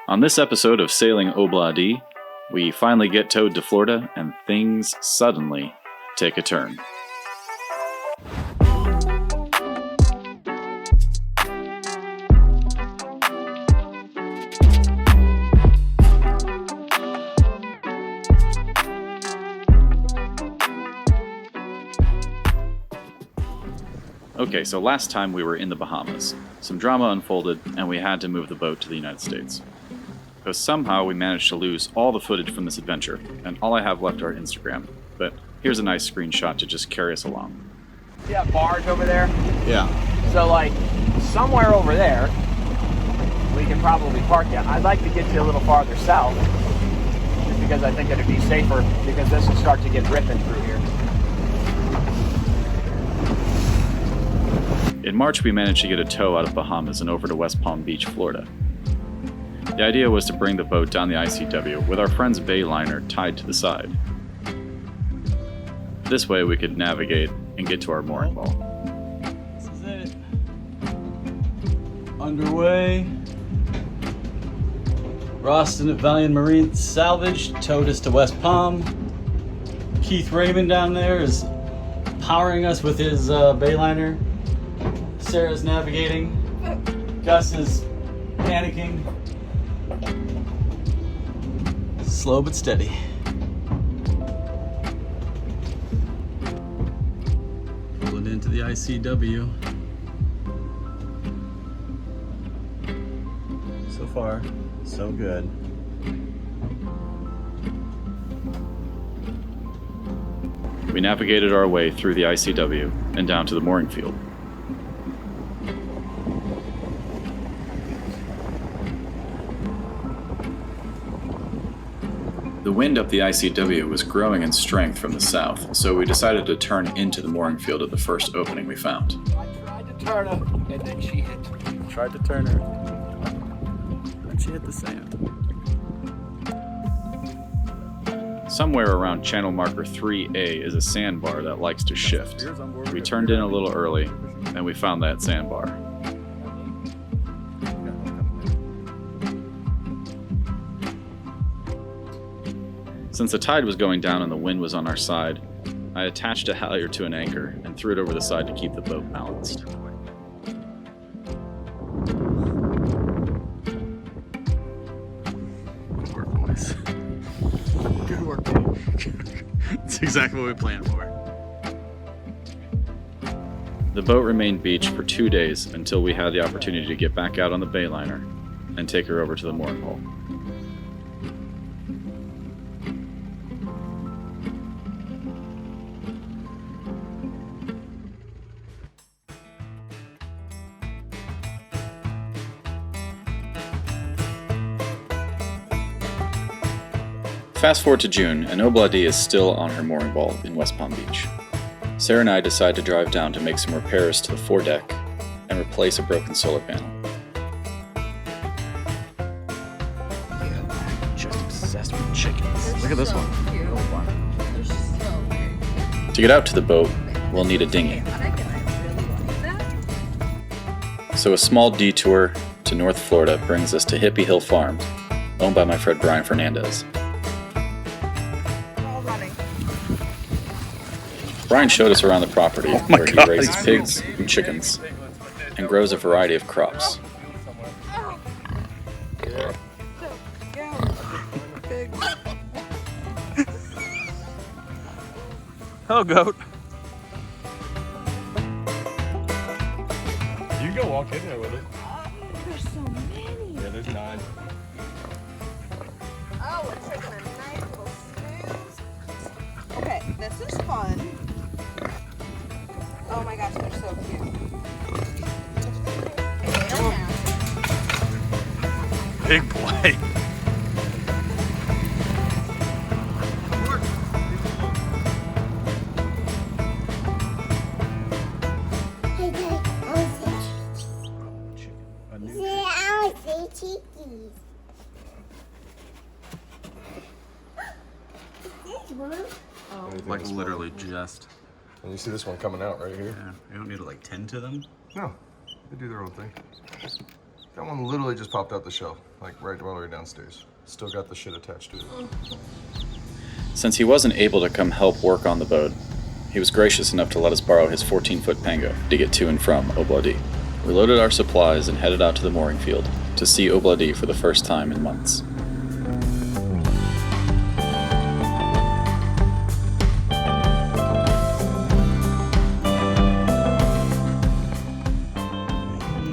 On this episode of Sailing ObLaDi, we finally get towed to Florida and things suddenly take a turn. Okay, so last time we were in the Bahamas. Some drama unfolded and we had to move the boat to the United States. But somehow we managed to lose all the footage from this adventure, and all I have left are Instagram. But here's a nice screenshot to just carry us along. See that barge over there? Yeah. So like, somewhere over there, we can probably park it. I'd like to get you a little farther south, just because I think it'd be safer, because this will start to get ripping through here. In March, we managed to get a tow out of Bahamas and over to West Palm Beach, Florida. The idea was to bring the boat down the ICW with our friend's bay liner tied to the side. This way we could navigate and get to our mooring ball. This is it. Underway. Roston at Valiant Marine Salvage towed us to West Palm. Keith Raymond down there is powering us with his bay liner. Sarah's navigating. Gus is panicking. Slow but steady. Pulling into the ICW. So far, so good. We navigated our way through the ICW and down to the mooring field. The wind up the ICW was growing in strength from the south, so we decided to turn into the mooring field at the first opening we found. I tried to turn her, and then she hit. Tried to turn her. Then she hit the sand. Somewhere around channel marker 3A is a sandbar that likes to shift. We turned in a little early, and we found that sandbar. Since the tide was going down and the wind was on our side, I attached a halyard to an anchor and threw it over the side to keep the boat balanced. Good work, boys. Good work, team. That's exactly what we planned for. The boat remained beached for 2 days until we had the opportunity to get back out on the bay liner and take her over to the mooring pole. Fast forward to June, and ObLaDi is still on her mooring ball in West Palm Beach. Sarah and I decide to drive down to make some repairs to the foredeck and replace a broken solar panel. Just obsessed with chickens. Look at this one. To get out to the boat, we'll need a dinghy. So a small detour to North Florida brings us to Hippie Hill Farm, owned by my friend Brian Fernandez. Brian showed us around the property where he raises pigs and chickens and grows a variety of crops. Hello, goat. You can go walk in there with it. There's so many. Yeah, there's 9. Oh, we're taking a nice little snooze. Okay, this is fun. Oh my gosh, they're so cute. Big boy. Hey, Daddy, I want to say cheekies. This one? Like literally just. And you see this one coming out right here? Yeah, you don't need to like tend to them. No, they do their own thing. That one literally just popped out the shell, like right all the way downstairs. Still got the shit attached to it. Since he wasn't able to come help work on the boat, he was gracious enough to let us borrow his 14-foot pango to get to and from ObLaDi. We loaded our supplies and headed out to the mooring field to see ObLaDi for the first time in months.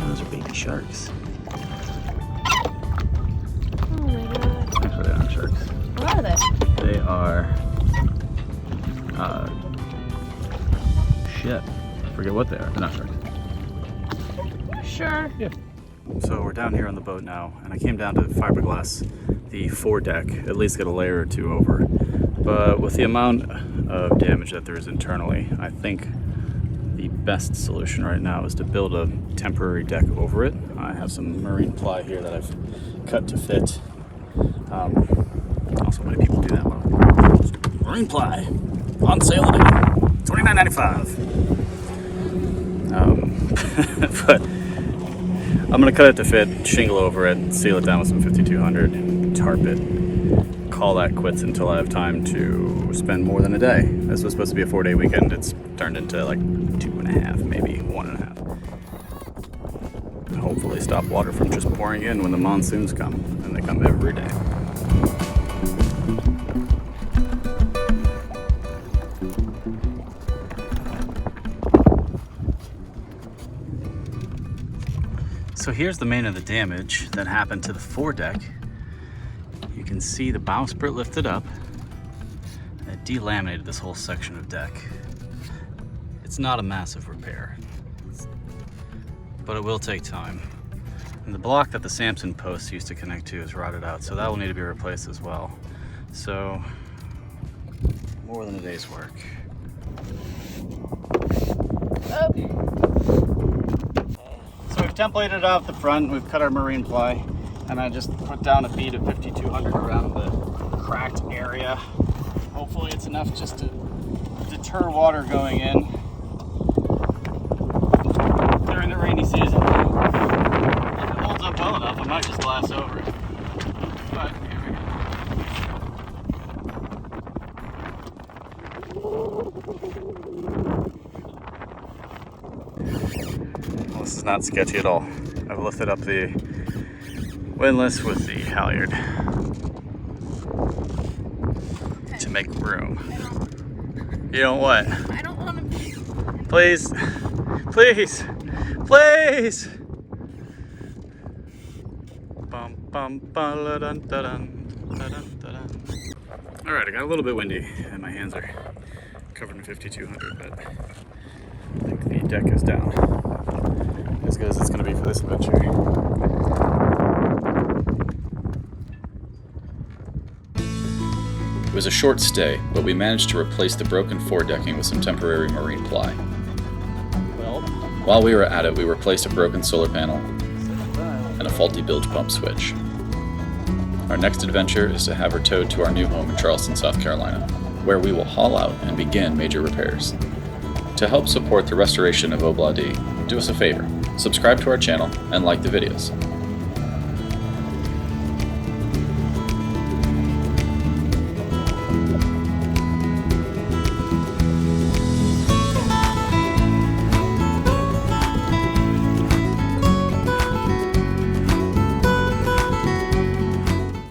Those are baby sharks. Oh my god. Actually, they're not sharks. What are they? They are, shit. I forget what they are. They're not sharks. Sure. Yeah. So we're down here on the boat now, and I came down to fiberglass the foredeck, at least get a layer or two over. But with the amount of damage that there is internally, I think the best solution right now is to build a temporary deck over it. I have some marine ply here that I've cut to fit. Also, many people do that one. Marine ply on sale today, $29.95. But I'm gonna cut it to fit, shingle over it, seal it down with some 5200, tarp it, call that quits until I have time to spend more than a day. This was supposed to be a 4-day weekend. It's turned into like 2.5, maybe 1.5. And hopefully stop water from just pouring in when the monsoons come, and they come every day. So here's the main of the damage that happened to the foredeck. You can see the bowsprit lifted up. It delaminated this whole section of deck. It's not a massive repair, but it will take time. And the block that the Samson posts used to connect to is rotted out, so that will need to be replaced as well. So, more than a day's work. Oh. So we've templated out the front, we've cut our marine ply, and I just put down a bead of 5200 around the cracked area. Hopefully it's enough just to deter water going in during the rainy season. If it holds up well enough, I might just glass over it. But here we go. Well, this is not sketchy at all. I've lifted up the windlass with the halyard to make room. You don't what? I don't want to be. Please, please, please. Bum, bum, ba, la, dun, da, dun, da, dun, da, dun. All right, I got a little bit windy and my hands are covered in 5200, but I think the deck is down. As good as it's going to be for this adventure. It was a short stay, but we managed to replace the broken foredecking with some temporary marine ply. Well, While we were at it, we replaced a broken solar panel and a faulty bilge pump switch. Our next adventure is to have her towed to our new home in Charleston, South Carolina, where we will haul out and begin major repairs. To help support the restoration of ObLaDi, do us a favor, subscribe to our channel and like the videos.